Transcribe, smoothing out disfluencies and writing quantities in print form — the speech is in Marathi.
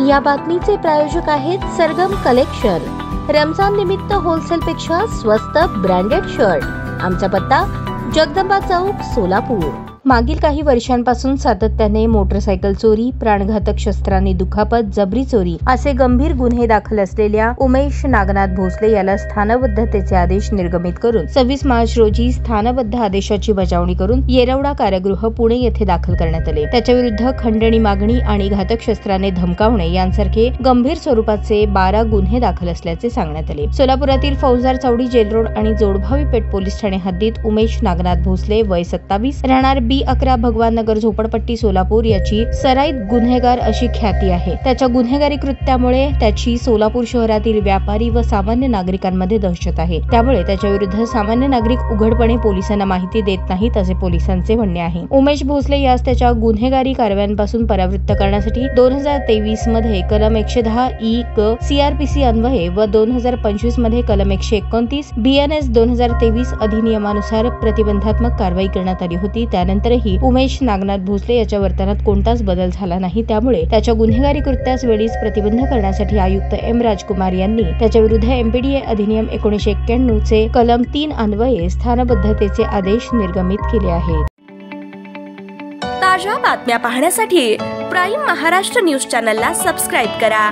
या बातमीचे प्रायोजक आहेत सरगम कलेक्शन। रमजान निमित्त होलसेल पेक्षा स्वस्त ब्रँडेड शर्ट। आमचा पत्ता जगदंबा चौक, सोलापूर। मागील काही वर्षांपासून सातत्याने मोटरसायकल चोरी, प्राणघातक शस्त्रांनी दुखापत, जबरी चोरी असे गंभीर गुन्हे दाखल असलेल्या उमेश नागनाथ भोसले याला स्थानबद्धतेचे आदेश निर्गमित करून 26 मार्च रोजी स्थानबद्ध आदेशाची बजावणी करून येरवडा कारागृह पुणे येथे दाखल करण्यात आले। त्याच्या विरुद्ध खंडणी मागणी आणि घातक शस्त्राने धमकावणे यांसारखे गंभीर स्वरूपाचे 12 गुन्हे दाखल असल्याचे सांगण्यात आले। सोलापुरातील फौजदार चावडी जेल रोड आणि जोडभावी पेठ पोलीस ठाणे हद्दीत उमेश नागनाथ भोसले वय 27 राहणार B11 भगवान नगर झोपडपट्टी सोलापूर याची सराईत गुन्हेगार अशी ख्याती आहे। त्याच्या गुन्हेगारी कृत्यामुळे त्याची सोलापूर शहरातील व्यापारी व सामान्य नागरिकांमध्ये दहशत आहे। त्यामुळे त्याच्या विरुद्ध सामान्य नागरिक उघडपणे पोलिसांना माहिती देत नाहीत असे पोलिसांचे म्हणणे आहे। उमेश भोसले यास त्याच्या गुन्हेगारी कारवायांपासून परावृत्त करण्यासाठी 2023 मध्ये कलम 110 ई क CRPC अन्वये व 2025 मध्ये कलम 129 BNS 2023 अधिनियमानुसार प्रतिबंधात्मक कारवाई करण्यात आली होती। त्यानंतरही उमेश नागनाथ भोसले याच्या वर्तनात कोणताच बदल झाला नाही। त्यामुळे त्याच्या गुन्हेगारी कृत्यास वेळीच प्रतिबंध करण्यासाठी आयुक्त M राजकुमार यांनी त्याच्या विरुद्ध MPDA अधिनियम 1991 चे कलम 3 अन्वये स्थानबद्धतेचे आदेश निर्गमित केले आहेत। ताज्या बातम्या पाहण्यासाठी प्राईम महाराष्ट्र न्यूज चॅनलला सबस्क्राईब करा।